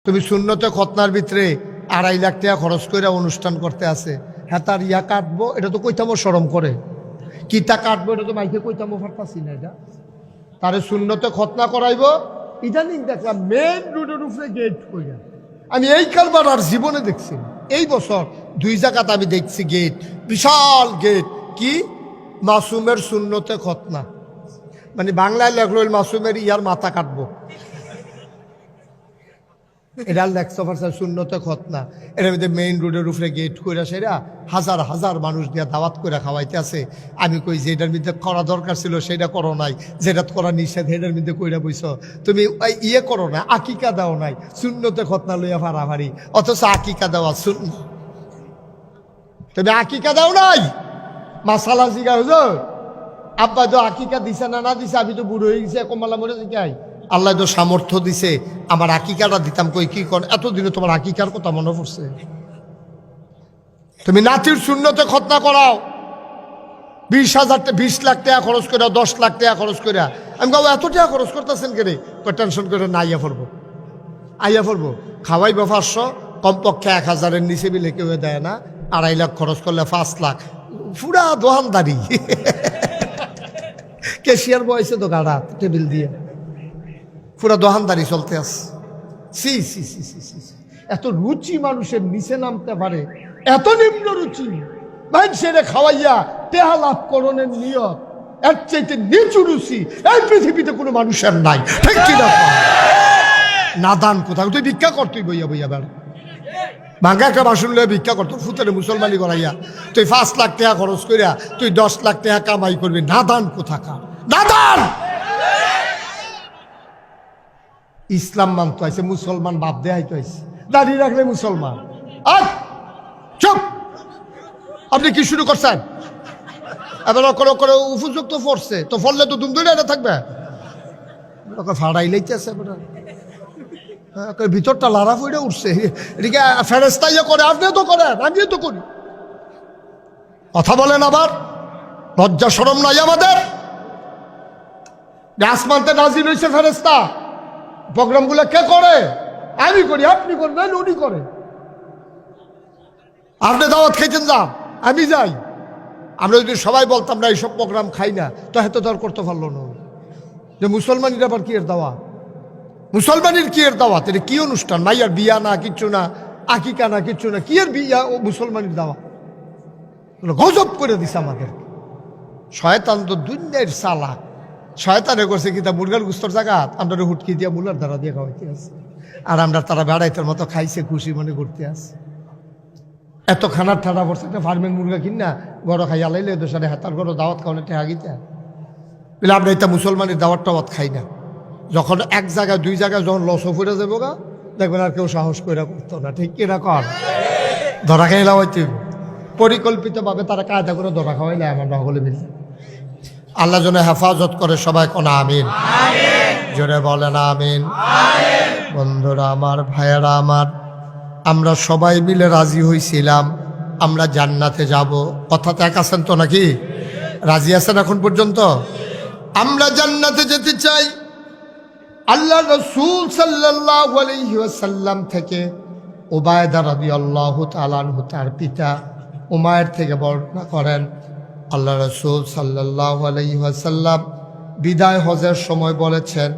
তুমি সুন্নতে খতনার ভিতরে 2.5 লাখ টাকা খরচ করে অনুষ্ঠান করতে আছে, হ্যাঁ তার ইয়া কাটবো, এটা তো কইতামো শরম করে, কিতা কাটবো এটা তো মাইকে কইতামো পারতাছি না। এটা তারে সুন্নতে খতনা করাইবো, ইদানিং দেখলাম মেন রোডের উপরে গেট কইরা। আমি এই কারবার আর জীবনে দেখছি, এই বছর 2 জায়গাতে আমি দেখছি গেট, বিশাল গেট, কি মাসুমের সুন্নতে খতনা, মানে বাংলায় লেখলো মাসুমের ইয়ার মাথা কাটবো, এটা লেখতে পারছে সুন্নতে খতনা। এর মধ্যে মেইন রোডের উপরে গেট কইরা সেরা হাজার হাজার মানুষ দিয়া দাওয়াত করে খাওয়াইতে আছে। আমি কই যে এটার মধ্যে করা দরকার ছিল সেটা করো নাই, যেটা করা নিষেধ এটার মধ্যে কইরা বইছ, তুমি ইয়ে করো না, আকিকা দাও নাই, সুন্নতে খতনা লইয়া ফাড়াফাড়ি, অথচ আকিকা দেওয়া শূন্য। তুমি আকিকা দাও নাই, মাসালা জিগা হুজুর আব্বা তো আকিকা দিছে না দিছে, আমি তো বুড়ো হয়ে গেছি, কমলা মরে শিখাই, আল্লাহ তো সামর্থ্য দিছে, আমার আকিকাটা দিতাম, কই কি কর এতদিনে তোমার আকিকার কথা মনে পড়ছে? তুমি নাতির শূন্যতে খতনা করাও 20 লাখ টাকা খরচ করে, 10 লাখ টাকা খরচ করে। আমি কাউ এত টাকা খরচ করতেছেন কে রে? টেনশন করে না, আইয়া পড়বো খাওয়াইবো 500, কমপক্ষে 1000-এর নিচে বিলে কেউ দেয় না। 2.5 লাখ খরচ করলে 5 লাখ, পুরা দোকানদারি। ক্যাশিয়ার বয়সে তো গাড়া টেবিল দিয়ে পুরা দোকানদারি চলতে আছে। সি সি সি সি সি, এত রুচি মানুষের নিচে নামতে পারে, এত নিম্ন রুচি মানুষের খাওয়াইয়া টেহা লাভ করণের নিয়ত, এর চাইতে নিচু রুচি এই পৃথিবীতে কোনো মানুষের নাই, ঠিক কিনা? নাদান কোথাও তুই ভিক্ষা কর, তুই বইয়া বইয়া বেড়া ভাঙ্গা একটা বাসন লইয়া ভিক্ষা কর, তোর ফুতের মুসলমানি করাইয়া তুই 5 লাখ টাকা খরচ করিয়া তুই 10 লাখ টাকা কামাই করবি, নাদান কোথাকার নাদান। ইসলাম মানতে আইছে, মুসলমান বাপ দেয় তো আইছে, দাঁড়িয়ে রাখলে মুসলমান। আর চুপ, আপনি কি শুরু করছেন? এবার করে উপযুক্ত ফরছে তো, ফললে তো দুম ধরে এটা থাকবে, ফাড়াই লাইতেছে ভিতরটা লারা ফুইটা উঠছে, এদিকে ফেরেস্তা ইয়ে করে, আপনিও তো করেন, আমিও তো করি, কথা বলেন আবার, লজ্জা শরম নাই আমাদের? আসমানতে নাজিল হয়েছে ফেরেস্তা, প্রোগ্রামগুলো কে করে? আমি করি, আপনি করবেন, উনি করে। আপনি দাওয়াত খাইতেন, যান, আমি যাই। আমরা যদি সবাই বলতাম না এইসব প্রোগ্রাম খাই না, তো এত দর করতে পারলো না যে মুসলমানের আবার কি এর দাওয়াত, মুসলমানের কি এর দাওয়াত, এটা কি অনুষ্ঠান? মাইয়ার বিয়া না, কিচ্ছু না, আকিকা না, কিচ্ছু না, কি এর বিয়া ও মুসলমানের দাওয়াত? গজব করে দিছে আমাদের। শয়তান তো দুনিয়ার চালাক, শয়তানে করছে কি তা মুরগার গুস্তর জায়গা আমরা হুটকি দিয়া মুলার দ্বারা দিয়ে খাওয়াইতে আছে, আর আমরা তারা বেড়াইতের মতো খাইছে, খুশি মনে করতে আছে। এত খানার ঠাড়া পড়ছে, একটা ফার্মের মুরগা কিনা বড় খাইয়া লাইলে দোষারে হাতার গরো দাওয়াত খাওয়ানো ঠেহাগিতে বলে আমরা এটা মুসলমানের দাওয়াত টাওয়াত খাই না। যখন 1 জায়গায় 2 জায়গায় যখন লসও ফুটে যাবো গা, দেখবেন আর কেউ সাহস করে করতো না, ঠিক কিনা কর? ধরা খাইলা হইতে পরিকল্পিতভাবে তারা কায়দা করে ধরা খাওয়াইলে আমরা হলে মিলে। আল্লাহ যেন হেফাজত করে, সবাই কোন আমিন, জোরে বলেন আমিন। বন্ধুরা আমার, ভাইয়েরা আমার, আমরা সবাই মিলে রাজি হয়েছিলাম আমরা জান্নাতে যাব, কথাতে এক আছেন তো নাকি? রাজি আছেন এখন পর্যন্ত? আমরা জান্নাতে যেতে চাই। আল্লাহ রাসূল সাল্লাল্লাহু আলাইহি ওয়াসাল্লাম থেকে উবায়দা রাদিয়াল্লাহু তাআলা আনহু তার পিতা উমায়ের থেকে বর্ণনা করেন, আল্লাহ রাসূল সাল্লাল্লাহু আলাইহি ওয়াসাল্লাম বিদায় হজের সময় বলেছেন,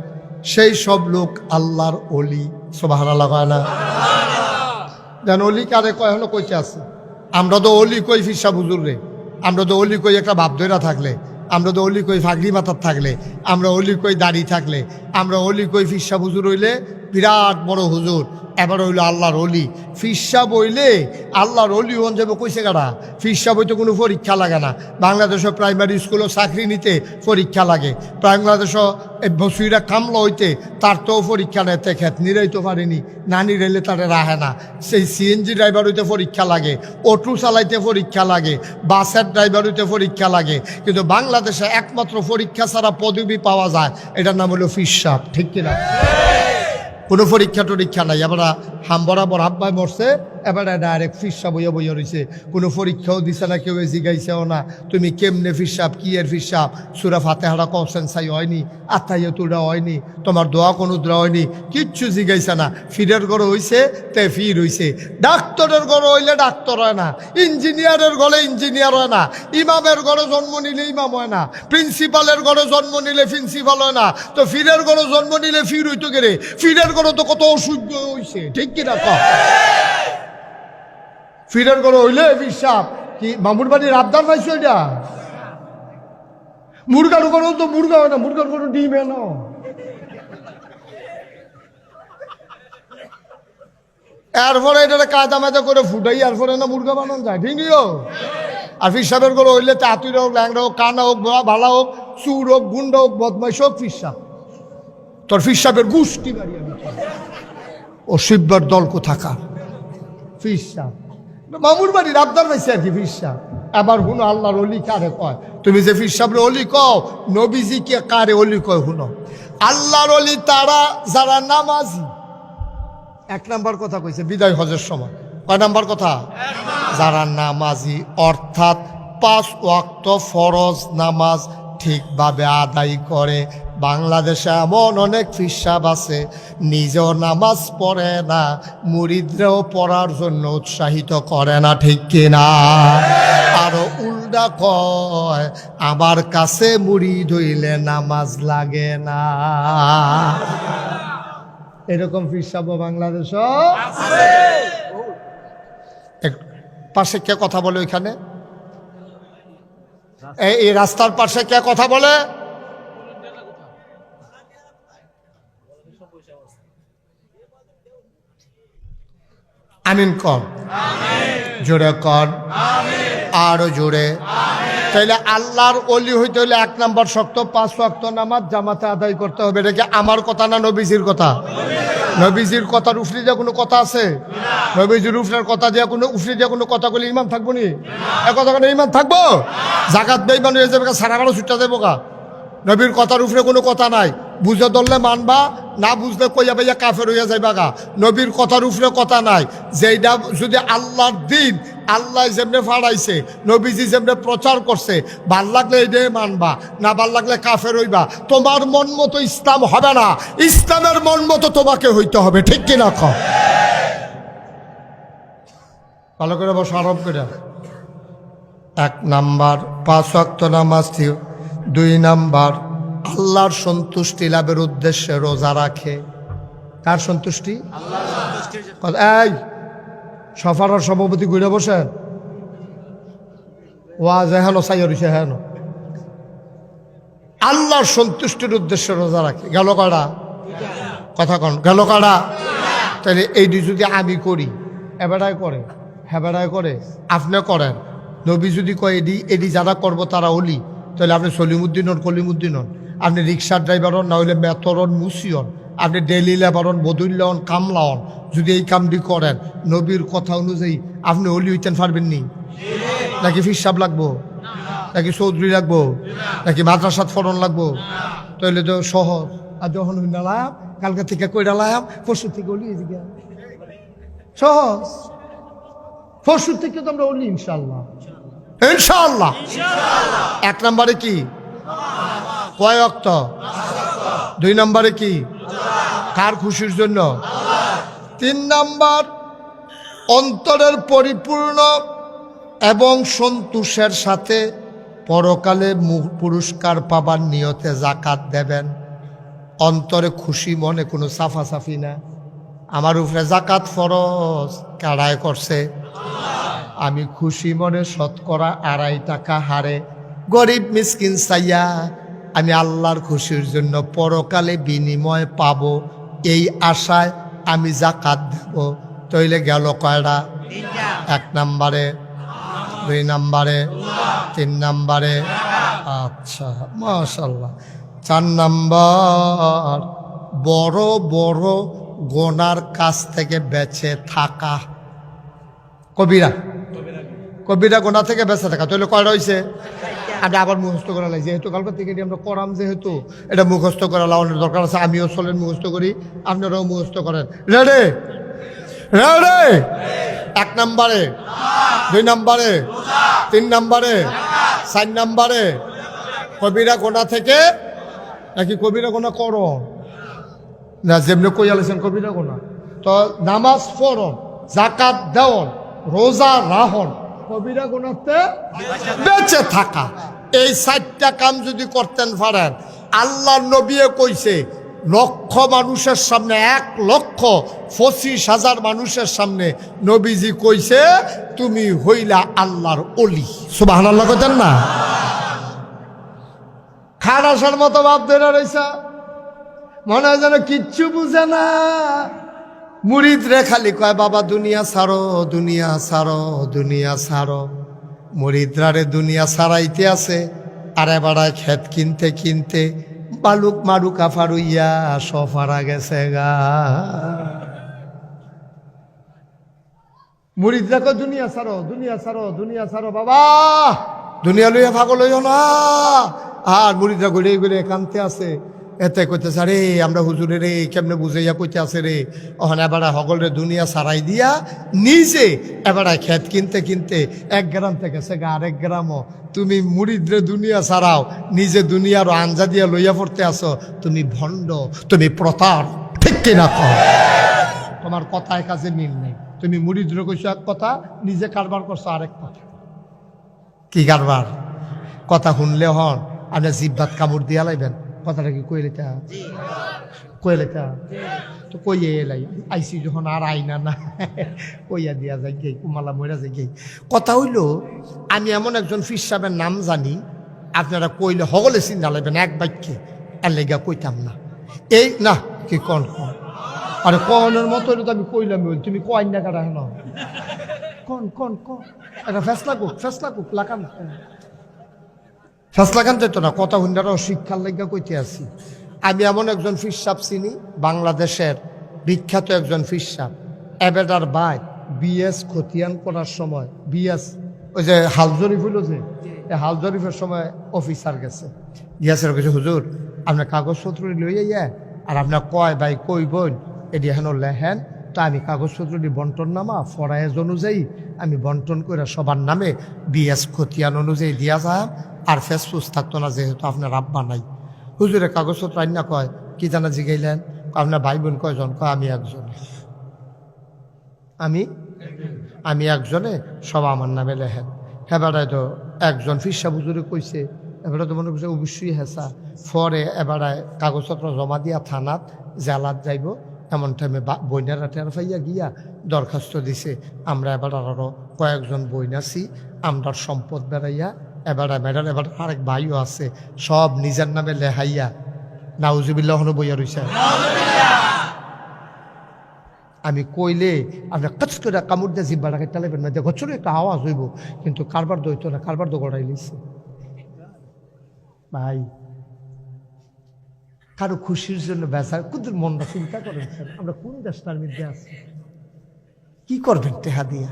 সেই সব লোক আল্লাহর ওলি। সুবহানাল্লাহ। যেন অলি কারে কয় হলো কইতে আছে, আমরা তো অলি কই ফিরসা বুজুর রে, আমরা তো অলি কই একটা বাপ ধইরা থাকলে, আমরা তো অলি কই ফাগড়ি মাথার থাকলে, আমরা অলি কই দাড়ি থাকলে, আমরা অলি কই ফিরসা বুজুর হইলে বিরাট বড় হুজুর, এবার হইলো আল্লাহর অলি। ফিরসা বইলে আল্লাহর অলি হন যাবো কইছে কারা? ফিরসা বইতে কোনো পরীক্ষা লাগে না। বাংলাদেশও প্রাইমারি স্কুলও চাকরি নিতে পরীক্ষা লাগে, বাংলাদেশও বসুইরা কামলা হইতে তার তো পরীক্ষা নেতে খেত নিরাইতে পারেনি, না নিরাইলে তারে রাহে না। সেই সিএনজি ড্রাইভার হইতে পরীক্ষা লাগে, অটো চালাইতে পরীক্ষা লাগে, বাসের ড্রাইভার হইতে পরীক্ষা লাগে, কিন্তু বাংলাদেশে একমাত্র পরীক্ষা ছাড়া পদবি পাওয়া যায়, এটার নাম হলো ফিরসা, ঠিক কিনা? কোনো পরীক্ষা টরীক্ষা নাই। এবার হাম বরাবর আব্বাই মরছে, এবারে ডাইরেক্ট ফিরসাব বইয়া বইয়া রয়েছে। কোনো পরীক্ষাও দিছে না, কেউ জিগাইছেও না তুমি কেমনে ফিরসাব, কি এর ফিরসাব, সূরা ফাতিহাটা কওছেন সাই হয়নি, আত্তাহিয়াতুটা হয়নি, তোমার দোয়া কোনো দোয়া হয়নি, কিচ্ছু জিগাইছে না। ফিরের ঘরে হইছে তে ফির হইছে। ডাক্তারের ঘরে হইলে ডাক্তার হয় না, ইঞ্জিনিয়ারের ঘরে ইঞ্জিনিয়ার হয় না, ইমামের ঘরে জন্ম নিলে ইমাম হয় না, প্রিন্সিপালের ঘরে জন্ম নিলে প্রিন্সিপাল হয় না, তো ফিরের ঘরে জন্ম নিলে ফির হইতো গেলে। ফিরের ঘরে তো কত অসুস্থ হইছে, ঠিক কিনা কও? ফিরের ঘরে হইলে ফিরসাব কি মামুর বাড়ির আবদার পাইছো? এটা মুরগার ঘরেও তো মুরগা হয় না, মুরগার ঘরে ডিম এনো। এরপরে এটা কায়দা মায়দা করে ফুটাই, এরপরে না মুরগা বানানো যায়, ঠিক নিও। আর ফিরসাবের ঘরে হইলে তাঁতুরা হোক, ল্যাংড়া হোক, কানা হোক, ভালা হোক, চুর হোক, গুন্ডা হোক, বদমাইশ হোক, ফিরসাব। তোর ফিরসাবের গুষ্টি বাড়ি আমি ও শিববার দল কোথাকার ফিরসাব। মামুর বাড়ির আবদার পাইছে আর কি ফিরসাব। এবার হুনো আল্লাহর অলি কারে কয়? তুমি যে ফিরসাবরে অলি কও, নবীজি কে কারে অলি কয় হুনো? আল্লাহর অলি তারা যারা নামাজি। এক নাম্বার কথা কইছে বিদায় হজের সময়। কয় নাম্বার কথা? যারা নামাজি, অর্থাৎ 5 ওয়াক্ত ফরজ নামাজ ঠিকভাবে আদায় করে। বাংলাদেশে এমন অনেক ফিরসাব আছে নিজেও নামাজ পড়ে না, মুরিদরাও পড়ার জন্য উৎসাহিত করে না, ঠিক কিনা? আরো উল্টা কয় আমার কাছে মুরিদ হইলে নামাজ লাগে না। এরকম ফিরসাব বাংলাদেশ আছে। পাশে কে কথা বলে? ওইখানে এই রাস্তার পাশে কে কথা বলে? আমিন কর, জোরে কর, আরো জোরে। তাইলে আল্লাহর ওলি হইতে হইলে 1 নাম্বার শর্ত 5 ওয়াক্ত নামাজ জামাতে আদায় করতে হবে। এটা কি আমার কথা না নবীজির কথা? নবীজির কথার উফরি দিয়ে কোনো কথা আছে? নবীজির উফরের কথা দিয়ে কোনো উফরি দিয়ে কোনো কথা বলে ইমান থাকবো নি? এ কথা কেন ইমান থাকবো? জাকাত বেঈমান হয়ে যাবে, সারা বারো ছুটটা দেবো গা। নবীর কথার উপরে কোনো কথা নাই, বুঝে ধরলে মানবা, না বুঝলে কইয়া ভাইয়া কাফের হইয়া যাইবা গা। নবীর কথার উপরে কথা নাই। যেটা যদি আল্লাহর দিন, আল্লাহ যেমনে ফাড়াইছে, নবীজি যেমনে প্রচার করছে, ভাল লাগলে এইটাই মানবা, না ভাল লাগলে কাফের হইবা। তোমার মন মতো ইসলাম হবে না, ইসলামের মন মতো তোমাকে হইতে হবে, ঠিক কিনা কও? ভালো করে বসো, আরব করে। 1 নাম্বার 5 ওয়াক্ত নামাজ, 2 নাম্বার আল্লাহর সন্তুষ্টি লাভের উদ্দেশ্যে রোজা রাখে। কার সন্তুষ্টি? এই সফারার সভাপতি ঘুরে বসেন, ওয়াজ হেন সাইছে হেন। আল্লাহর সন্তুষ্টির উদ্দেশ্যে রোজা রাখে। গেল কারা? কথা কন, গেল কারা? তাহলে এইটি যদি আমি করি, এবেড়ায় করে, হেবেড়ায় করে, আপনি করেন, নবী যদি কয় এডি যারা করবো তারা অলি, তাহলে আপনি সলিমুদ্দিন হন, কলিমুদ্দিন হন, আপনি রিক্সার ড্রাইভার হন, না হইলে মেথর হন, মুসি হন, আপনি ডেলি লেবার হন, বদুল্লা হন, কামলা হন, যদি এই কামটি করেন নবীর কথা অনুযায়ী, আপনি অলি হইতেন পারবেন নি? নাকি ফিরসাব লাগবো, নাকি চৌধুরী লাগবো, নাকি মাদ্রাসাত ফরন লাগবো? তাহলে তো সহজ। আর যখন ডালাম, কালকে থেকে কই ডালাম, পরশু থেকে অলি, সহজ। পরশু থেকে তো আমরা অলি ইনশাল্লাহ, ইনশাআল্লাহ। 1 নম্বরে কি? কয় ওয়াক্ত? 2 নম্বরে কি? কার খুশির জন্য? 3 নম্বর অন্তরের পরিপূর্ণ এবং সন্তোষের সাথে পরকালে পুরস্কার পাবার নিয়তে যাকাত দেবেন। অন্তরে খুশি মনে, কোনো সাফাসাফি না। আমার উপরে যাকাত ফরজ, কারায় করছে, আমি খুশি মনে শতকরা 2.5 টাকা হারে গরিব মিসকিন চাইয়া আমি আল্লাহর খুশির জন্য পরকালে বিনিময় পাব, এই আশায় আমি যাকাত দেব। তইলে গেল কয়টা? 1 নম্বরে, 2 নম্বরে, 3 নম্বরে। আচ্ছা, মাশাআল্লাহ। 4 নম্বর বড় বড় গোনার কাছ থেকে বেঁচে থাকা। কবিরা, কবিরা গোনা থেকে বেঁচে থাকা। তাহলে কয়টা হয়েছে? আমরা আবার মুখস্থ করা লাই, যেহেতু কালকে থেকে আমরা করাম, যেহেতু এটা মুখস্থ করা লাগানোর দরকার আছে। আমিও চলেন মুখস্থ করি, আপনারাও মুখস্থ করেন। Ready ready? 1 নম্বরে, 2 নম্বরে, 3 নম্বরে, 4 নম্বরে কবিরা গোনা থেকে নাকি কবিরা গোনা করো না, যেমনি কই আলেছেন কবিরা গোনা। তো নামাজ পড়ন, যাকাত দেওয়ন, রোজা রাহন, কবিরা গুনাহতে বেঁচে থাকা, এই 4টা কাম যদি করতেন পারেন, আল্লাহর নবী কইছে লক্ষ মানুষের সামনে, 1,25,000 মানুষের সামনে নবীজি কইছে তুমি হইলা আল্লাহর ওলি। সুবহানাল্লাহ কইতেন না? খারাসার মতো ভাব ধরে রইছে, মনে হয় যেন কিচ্ছু বুঝে না। মুরিদ রে খালি কয় বাবা দুনিয়া ছাড়ো, দুনিয়া ছাড়ো, দুনিয়া ছাড়ো। মুরিদরা রে দুনিয়া ছাড়াইতে আছে, আরে বাড়ায় ক্ষেত কিনতে কিনতে বালুক মারুকা ফারুইয়া সফারা গেছে গা। মুরিদরা কয় দুনিয়া ছাড়ো, দুনিয়া ছাড়ো, দুনিয়া ছাড়ো বাবা, দুনিয়া লইয়া পাগল হইও না। আর মুরিদরা ঘুরে ঘুরে কানতে আছে, এতে কইতেছে আরে আমরা হুজুরে রে কেমনে বুঝাইয়া কইতে আছে রে, ওখানে এবার হগল রে দুনিয়া সারাই দিয়া নিজে এবার ক্ষেত কিনতে কিনতে 1 গ্রাম থেকে সে আরেক গ্রামও। তুমি মুরিদরে দুনিয়া সারাও, নিজে দুনিয়ারও আঞ্জা দিয়া লইয়া পড়তে আসো, তুমি ভণ্ড, তুমি প্রতার। ঠিক কিনা কর? তোমার কথায় কাজে মিল নেই। তুমি মুরিদরে কইছো এক কথা, নিজে কারবার করছো আরেক কথা। কি কারবার? কথা শুনলে হন আপনি জিব্বাত কামড় দিয়া লাইবেন, কথাটা কি কইলেটা কইলেটা তো কইয়ে এলাই আইসি যখন আর আইনা না কইয়া দিয়া যাই গে, কুমালা মইরা যাই গে। কথা হইল আমি এমন একজন ফির সাহেবের নাম জানি, আপনারা কইলে হগলে চিন্তা লাগবেন এক বাক্যে, এর লেগা কইতাম না। এই না কি কন কন, আরে কনের মতো তো আমি কইলাম, তুমি কয় না কাটা হেন কন কন কন, একটা ফেসলা কুক লাগান, ফেসলা কান যেত না। কথা হুন্ডারাও শিক্ষার লেগা কইতে আসি। আমি এমন একজন ফির সাহেব চিনি, বাংলাদেশের বিখ্যাত একজন ফির সাহেব। এবেটার ভাই বিএস খতিয়ান করার সময়, বিএস ওই যে হাল জরিফ হইল যে, এই হাল জরিফের সময় অফিসার গেছে, গিয়াসের কাছে হুজুর আপনার কাগজপত্র লইয়া আর আপনার কয় ভাই কই বোন এটি এখন লেহেন, তো আমি কাগজপত্রটি বন্টন নামা ফরায়েজ অনুযায়ী আমি বন্টন করে সবার নামে বিএস খতিয়ান অনুযায়ী দিয়া যায়, আর ফেসফুস থাকতো না যেহেতু আপনার আব্বা নাই। হুজুরের কাগজপত্র আইন না কয় কি জানা জিগাইলেন, আপনার ভাই বোন কয়জন? কয় আমি একজনে, আমি একজনে, সব আমার নামে লেহেন। হ্যাঁ বেড়ায় তো একজন ফিরসা হুজুরে কইছে, এবারে তো মনে করছে অবশ্যই হেসা। পরে এবারে কাগজপত্র জমা দিয়া থানাত জেলাত যাইব, এমন টাইমে বইনারা টের পাইয়া গিয়া দরখাস্ত দিছে, আমরা এবার আরও কয়েকজন বইন আছি, আমরার সম্পদ বেড়াইয়া এবার মেডাল, এবার আরেক ভাইও আছে, সব নিজের নামে লেহাইয়া নাউজুবিল্লাহ হনো বইয়া রইছে। আমি কইলে আপনার কাজ করে কামড় দিয়ে জিব্বাটা কেটে লাগবেন না, গছরে একটা আওয়াজ হইব, কিন্তু কারবার দইত না, কারবার তো গড়াই লিছে। ভাই কারো খুশির জন্য বেচার কুদের মনটা চিন্তা করেন, আমরা কোন দেশটার মধ্যে আছি? কি করবেন টেহা দিয়া,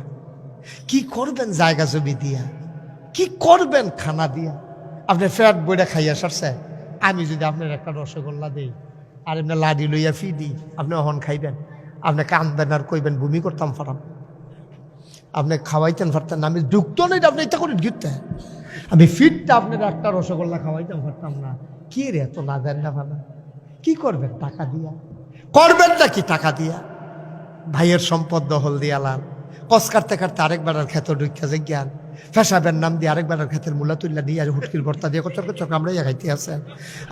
কি করবেন জায়গা জমি দিয়া, কি করবেন খানা দিয়া? আপনি ফ্যাট বইটা খাইয়া সারছে, আমি যদি আপনার একটা রসগোল্লা দিই আর এমনি লাডি লইয়া ফি দিই, আপনি অহন খাইবেন? আপনি কাঁদবেন আর কইবেন বমি করতাম ফারাম, আপনি খাওয়াইতেন পারতেন না, আমি ঢুকতো না, আপনি এটা করে ঢুকতে, আমি ফিটটা আপনার একটা রসগোল্লা খাওয়াইতাম পারতাম না। কি রে এত না দেন না ভালো, কি করবেন টাকা দিয়া? করবেন নাকি টাকা দিয়া? ভাইয়ের সম্পদ দখল দিয়া লাল, কস কাটতে কাটতে আরেকবার ক্ষেত ঢুকিয়া যে জ্ঞান, ফেসাবের নাম দিয়ে আরেকবার ক্ষেতের মূলা তুল্লা দিয়ে আর হুটকির ভর্তা দিয়ে কচর কচর কামড়াইয়া খাইতে আছে,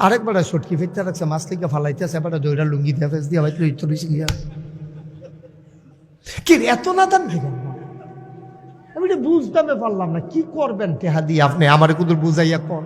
আরেকবার সটকি ফিরতে রাখছে, মাছ লিখে ফালাইতে আছে, এবার দইরা লুঙ্গি দিয়ে ফেস দিয়ে ভাই তো বেশি গিয়া। কি রে এত না দান ভেবেন না, আমি এটা বুঝতে পারলাম না। কি করবেন টেহা দিয়ে? আপনি আমার কুদুর বুঝাইয়া কর।